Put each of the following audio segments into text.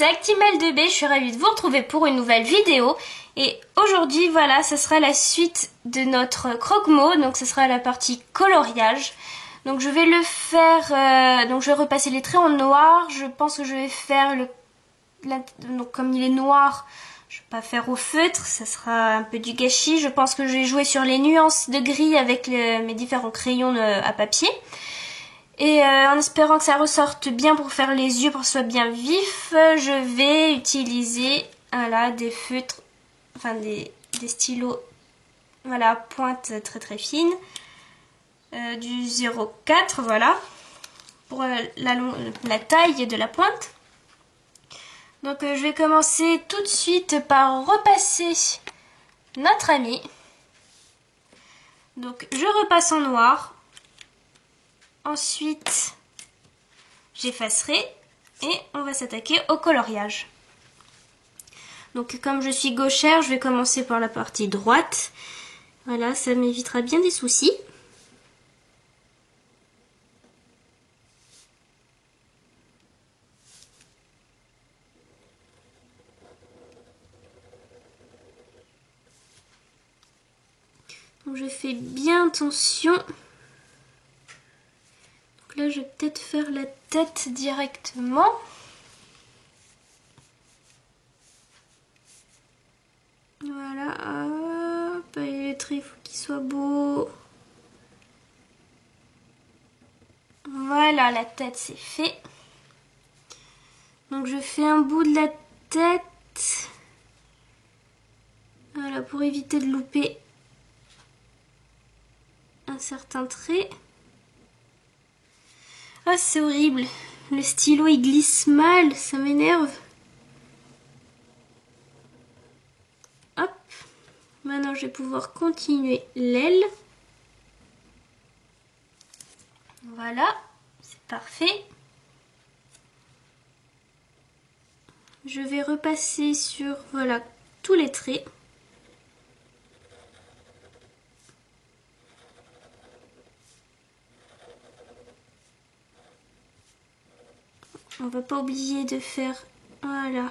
c'est Actimel2B, je suis ravie de vous retrouver pour une nouvelle vidéo. Et aujourd'hui, voilà, ce sera la suite de notre croque-mot, donc ce sera la partie coloriage. Donc je vais le faire, donc je vais repasser les traits en noir. Je pense que je vais faire donc comme il est noir, je vais pas faire au feutre, ça sera un peu du gâchis. Je pense que je vais jouer sur les nuances de gris avec mes différents crayons à papier. Et en espérant que ça ressorte bien pour faire les yeux, pour que ce soit bien vif, je vais utiliser voilà, des feutres, enfin des stylos voilà, pointe très très fine, du 0,4 voilà, pour la taille de la pointe. Donc je vais commencer tout de suite par repasser notre ami. Donc je repasse en noir. Ensuite, j'effacerai et on va s'attaquer au coloriage. Donc comme je suis gauchère, je vais commencer par la partie droite. Voilà, ça m'évitera bien des soucis. Donc je fais bien attention. Là, je vais peut-être faire la tête directement. Voilà, hop, et le trait, il faut qu'il soit beau. Voilà, la tête, c'est fait. Donc, je fais un bout de la tête. Voilà, pour éviter de louper un certain trait. Ah, c'est horrible. Le stylo, il glisse mal, ça m'énerve. Hop. Maintenant, je vais pouvoir continuer l'aile. Voilà, c'est parfait. Je vais repasser sur, voilà, tous les traits. On va pas oublier de faire, voilà.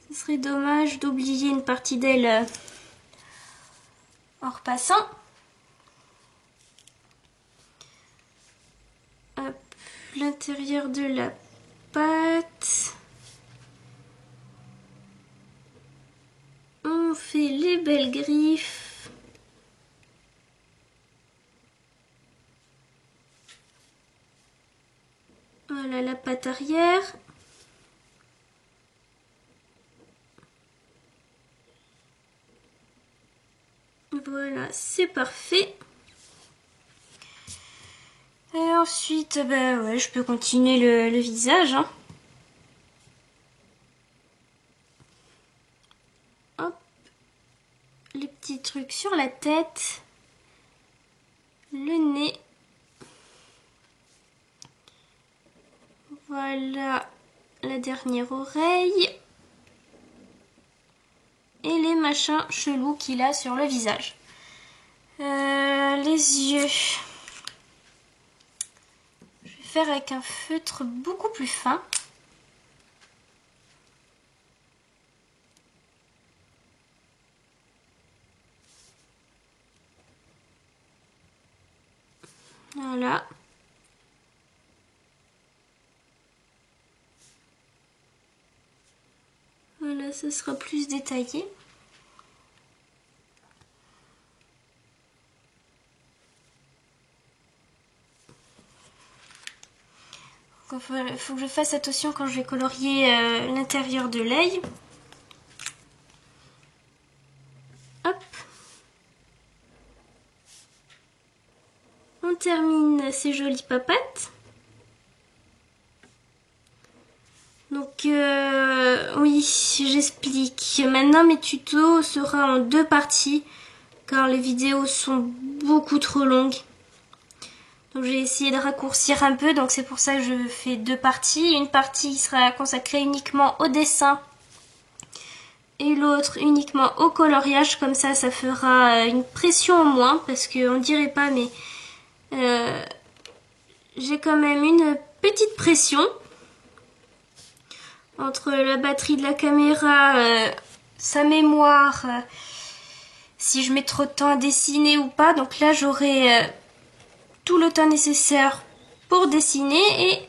Ce serait dommage d'oublier une partie d'aile en repassant. Hop, l'intérieur de la pâte. On fait les belles griffes. Voilà la pâte arrière. Voilà, c'est parfait. Et ensuite, ben ouais, je peux continuer le visage. Hein. Hop, les petits trucs sur la tête, le nez. Voilà la dernière oreille. Et les machins chelous qu'il a sur le visage. Les yeux. Je vais faire avec un feutre beaucoup plus fin. Voilà. Voilà, ça sera plus détaillé. Il faut que je fasse attention quand je vais colorier l'intérieur de l'œil. Hop. On termine ces jolies papates. Donc oui, j'explique. Maintenant mes tutos seront en 2 parties car les vidéos sont beaucoup trop longues. Donc j'ai essayé de raccourcir un peu, donc c'est pour ça que je fais 2 parties. Une partie sera consacrée uniquement au dessin et l'autre uniquement au coloriage. Comme ça, ça fera une pression en moins parce qu'on dirait pas, mais j'ai quand même une petite pression. entre la batterie de la caméra, sa mémoire, si je mets trop de temps à dessiner ou pas. Donc là, j'aurai tout le temps nécessaire pour dessiner et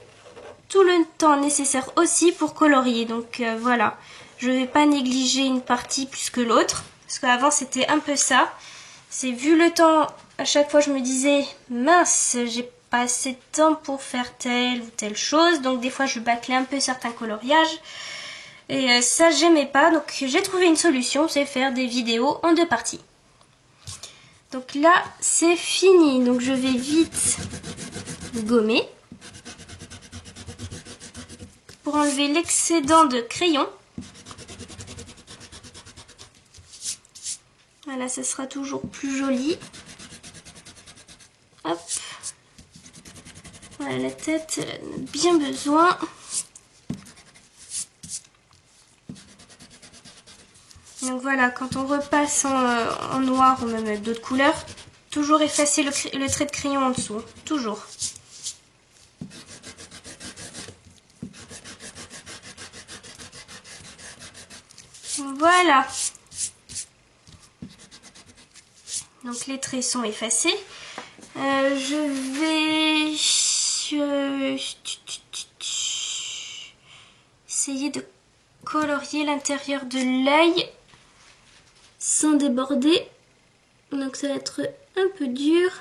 tout le temps nécessaire aussi pour colorier. Donc voilà, je vais pas négliger une partie plus que l'autre, parce qu'avant c'était un peu ça. C'est vu le temps, à chaque fois je me disais mince, j'ai pas assez de temps pour faire telle ou telle chose, donc des fois je bâclais un peu certains coloriages et ça j'aimais pas. Donc j'ai trouvé une solution, c'est faire des vidéos en 2 parties. Donc là c'est fini, donc je vais vite gommer pour enlever l'excédent de crayon. Voilà, ça sera toujours plus joli. Hop. Voilà, la tête, elle en a bien besoin. Donc voilà, quand on repasse en noir ou même d'autres couleurs, toujours effacer le trait de crayon en dessous. Toujours. Voilà. Donc les traits sont effacés. Je vais essayer de colorier l'intérieur de l'œil sans déborder. Donc ça va être un peu dur.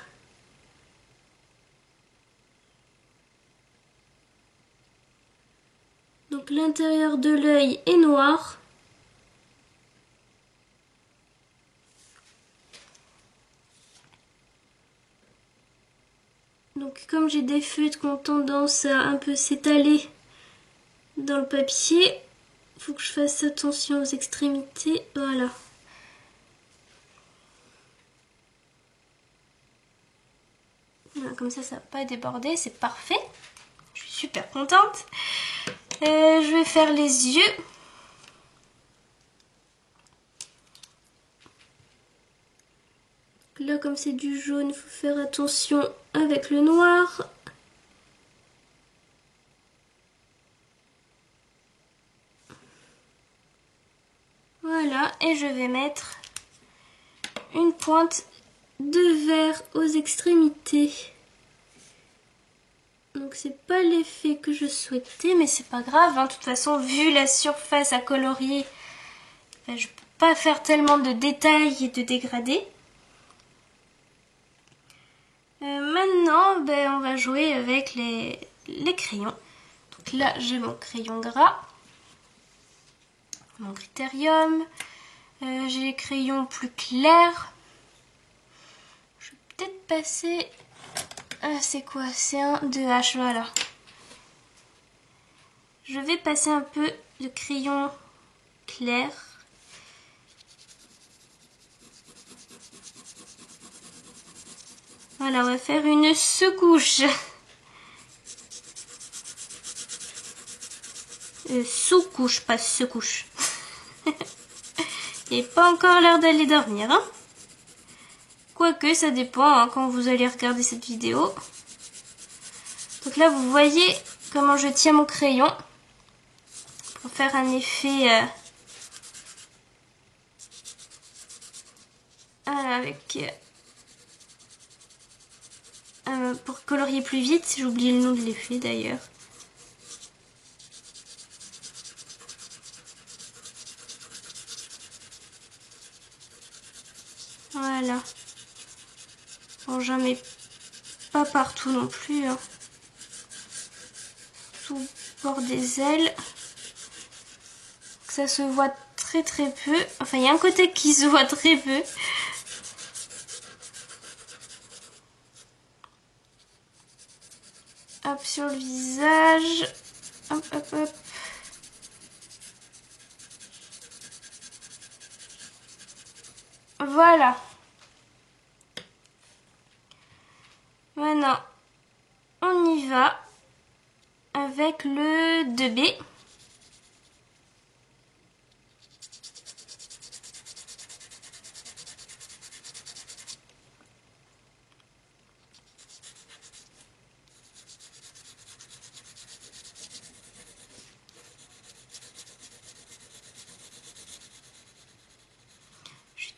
Donc l'intérieur de l'œil est noir. Donc comme j'ai des feutres qui ont tendance à un peu s'étaler dans le papier, il faut que je fasse attention aux extrémités. Voilà. Voilà, comme ça va pas déborder, c'est parfait. Je suis super contente. Je vais faire les yeux. Là, comme c'est du jaune, il faut faire attention avec le noir. Voilà, et je vais mettre une pointe de vert aux extrémités. Donc c'est pas l'effet que je souhaitais, mais c'est pas grave, hein. De toute façon, vu la surface à colorier, ben, je peux pas faire tellement de détails et de dégradés. Maintenant, ben, on va jouer avec les crayons. Donc là, j'ai mon crayon gras, mon critérium. J'ai les crayons plus clairs. Je vais peut-être passer... Ah, c'est quoi? C'est un 2H, voilà. Je vais passer un peu de crayon clair. Voilà, on va faire une sous-couche. Sous-couche, pas secouche. Il n'est pas encore l'heure d'aller dormir, hein. Quoique, ça dépend hein, quand vous allez regarder cette vidéo. Donc là, vous voyez comment je tiens mon crayon pour faire un effet voilà, avec pour colorier plus vite. J'ai oublié le nom de l'effet d'ailleurs. Voilà. Bon, j'en mets pas partout non plus. Hein. Sous le bord des ailes. Ça se voit très très peu. Enfin, il y a un côté qui se voit très peu. Hop, sur le visage. Hop, hop, hop. Voilà. Maintenant, on y va avec le 2B.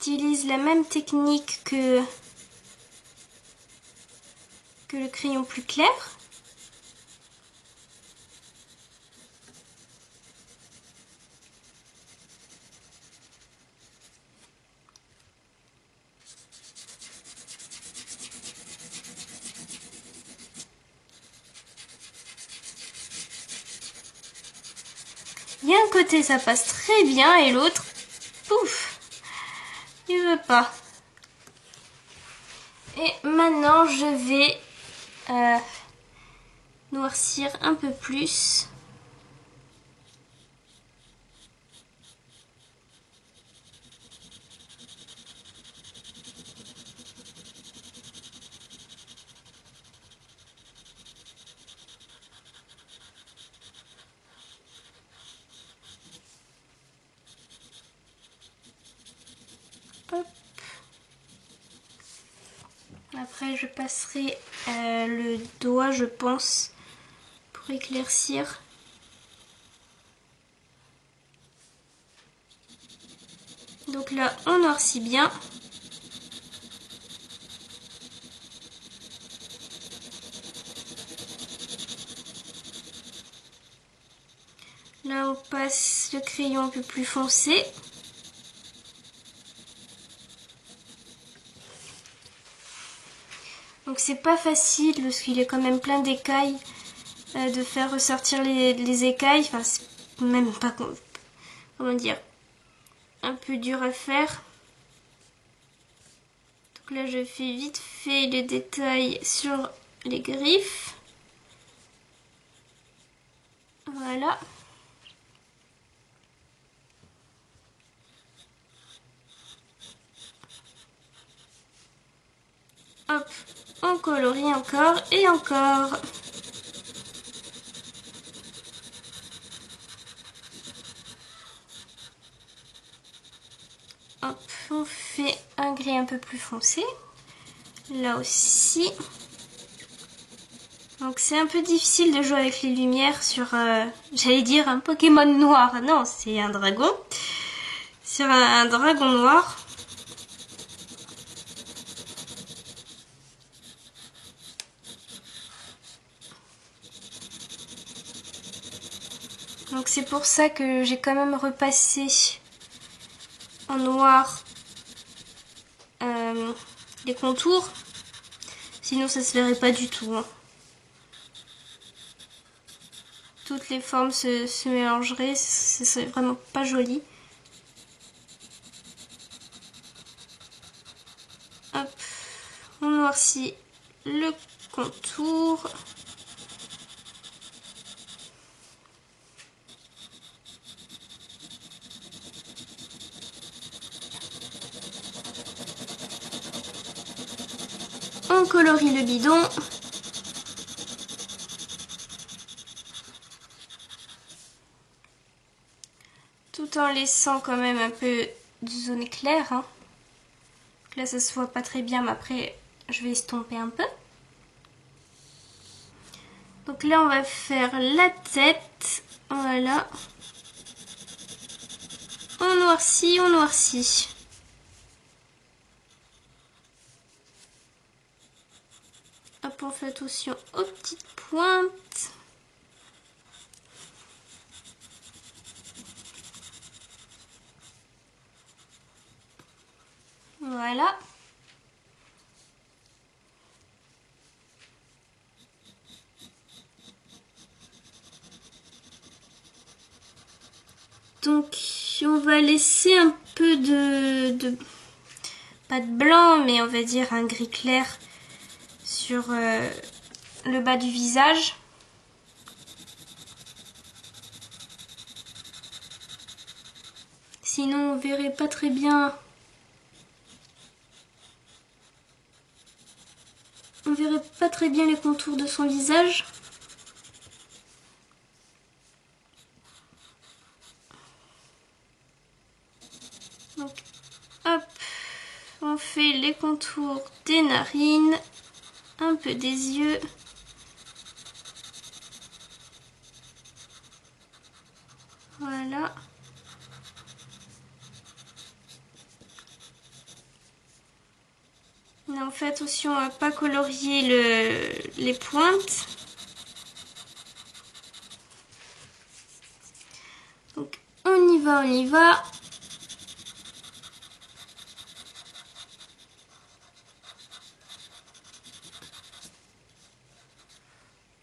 j'utilise la même technique que le crayon plus clair. Il y a un côté ça passe très bien et l'autre, pouf, il veut pas. Et maintenant je vais noircir un peu plus. Hop. Après je passerai le doigt je pense pour éclaircir. Donc là on noircit bien. Là on passe le crayon un peu plus foncé. Donc c'est pas facile parce qu'il est quand même plein d'écailles de faire ressortir les écailles. Enfin c'est même pas, comment dire, un peu dur à faire. Donc là je fais vite fait les détails sur les griffes. Voilà. Hop, on colorie encore et encore. Hop, on fait un gris un peu plus foncé. Là aussi. Donc c'est un peu difficile de jouer avec les lumières sur, j'allais dire un Pokémon noir. Non, c'est un dragon. Sur un dragon noir. Donc c'est pour ça que j'ai quand même repassé en noir les contours. Sinon ça se verrait pas du tout. Hein. Toutes les formes se mélangeraient, ce serait vraiment pas joli. Hop, on noircit le contour. On colorie le bidon. Tout en laissant quand même un peu de zone claire. Hein. Là ça se voit pas très bien mais après je vais estomper un peu. Donc là on va faire la tête. Voilà. On noircit, on noircit. Hop, on fait attention aux petites pointes. Voilà. Donc on va laisser un peu pas de blanc mais on va dire un gris clair sur le bas du visage. Sinon on verrait pas très bien. On verrait pas très bien les contours de son visage. Donc hop, on fait les contours des narines, un peu des yeux. Voilà. On fait attention à pas colorier les pointes. Donc on y va, on y va.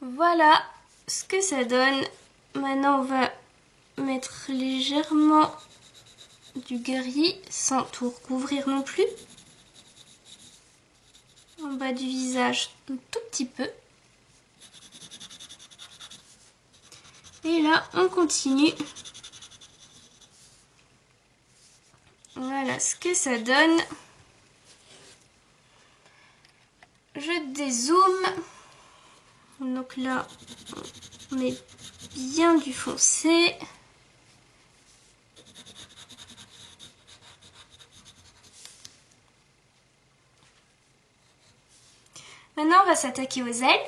Voilà ce que ça donne. Maintenant on va mettre légèrement du gris sans tout recouvrir non plus. En bas du visage un tout petit peu. Et là on continue. Voilà ce que ça donne. Je dézoome. Donc là on met bien du foncé. Maintenant on va s'attaquer aux ailes.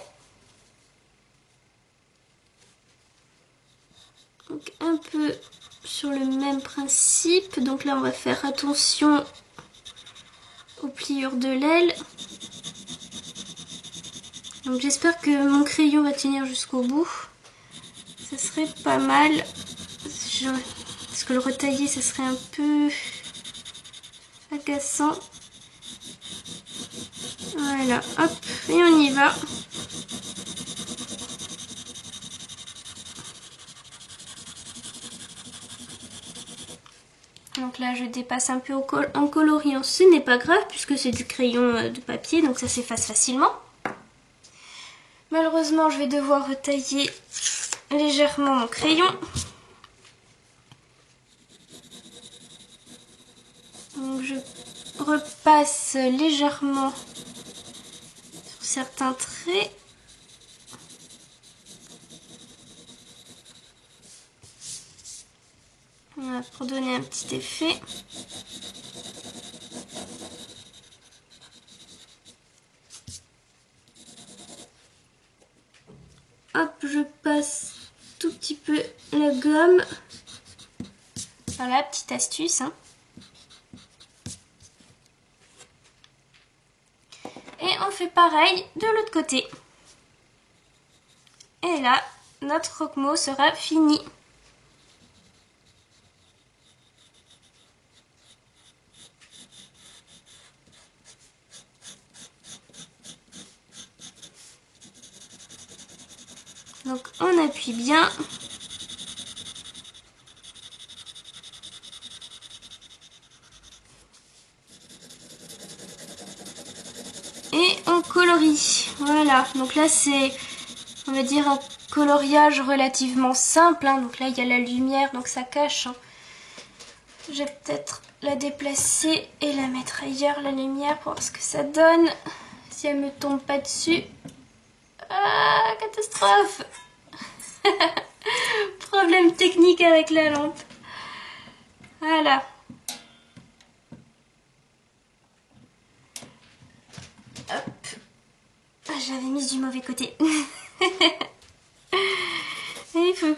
Donc un peu sur le même principe. Donc là on va faire attention aux pliures de l'aile. Donc j'espère que mon crayon va tenir jusqu'au bout. Ça serait pas mal. Parce que le retailler ça serait un peu agaçant. Voilà, hop, et on y va. Donc là je dépasse un peu en coloriant, ce n'est pas grave puisque c'est du crayon de papier, donc ça s'efface facilement. Malheureusement je vais devoir retailler légèrement mon crayon. Donc je repasse légèrement sur certains traits. Voilà, pour donner un petit effet. Hop, je passe tout petit peu la gomme. Voilà, petite astuce. Hein. Et on fait pareil de l'autre côté. Et là, notre croque-mot sera fini. Donc on appuie bien. Et on colorie. Voilà, donc là c'est, on va dire, un coloriage relativement simple. Hein. Donc là il y a la lumière, donc ça cache. Hein. Je vais peut-être la déplacer et la mettre ailleurs, la lumière, pour voir ce que ça donne. Si elle me tombe pas dessus. Ah, catastrophe. Problème technique avec la lampe. Voilà. Hop. Ah, j'avais mis du mauvais côté. Et il faut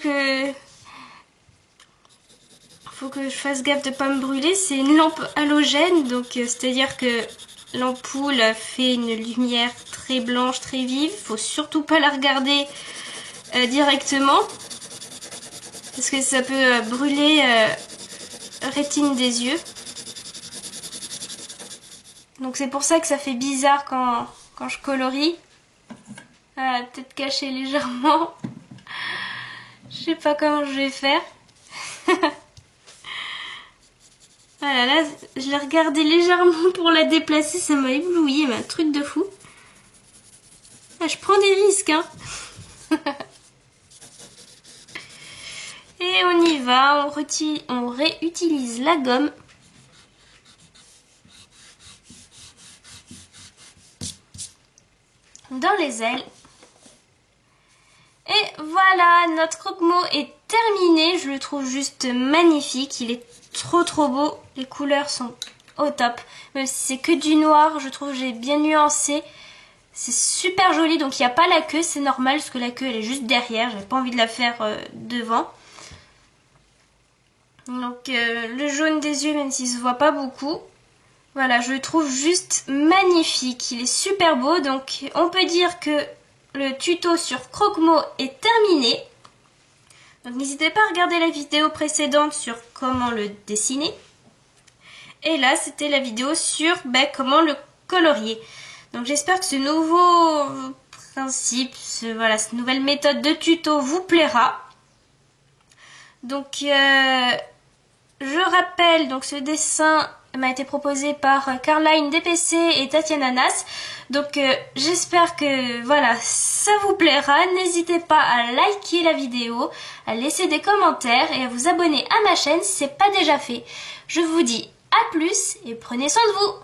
que je fasse gaffe de pas me brûler. C'est une lampe halogène, donc c'est-à-dire que l'ampoule fait une lumière très blanche, très vive. Faut surtout pas la regarder directement, parce que ça peut brûler rétine des yeux. Donc c'est pour ça que ça fait bizarre quand je colorie. Peut-être cacher légèrement. Je sais pas comment je vais faire. Voilà, là, je l'ai regardé légèrement pour la déplacer, ça m'a ébloui, mais un truc de fou. Ah, je prends des risques, hein. Et on y va, on réutilise la gomme. Dans les ailes. Et voilà, notre croque-mot est terminé. Je le trouve juste magnifique. Il est trop beau. Les couleurs sont au top. Même si c'est que du noir, je trouve que j'ai bien nuancé. C'est super joli. Donc il n'y a pas la queue, c'est normal parce que la queue elle est juste derrière. J'avais pas envie de la faire devant. Donc le jaune des yeux, même s'il se voit pas beaucoup. Voilà, je le trouve juste magnifique. Il est super beau. Donc on peut dire que le tuto sur Croque-Mot est terminé. Donc n'hésitez pas à regarder la vidéo précédente sur comment le dessiner. Et là, c'était la vidéo sur comment le colorier. Donc j'espère que ce nouveau principe, cette nouvelle méthode de tuto vous plaira. Donc je rappelle, donc ce dessin m'a été proposé par Caroline DPC et Tatiana Nas. Donc j'espère que ça vous plaira. N'hésitez pas à liker la vidéo, à laisser des commentaires et à vous abonner à ma chaîne si ce n'est pas déjà fait. Je vous dis à plus et prenez soin de vous.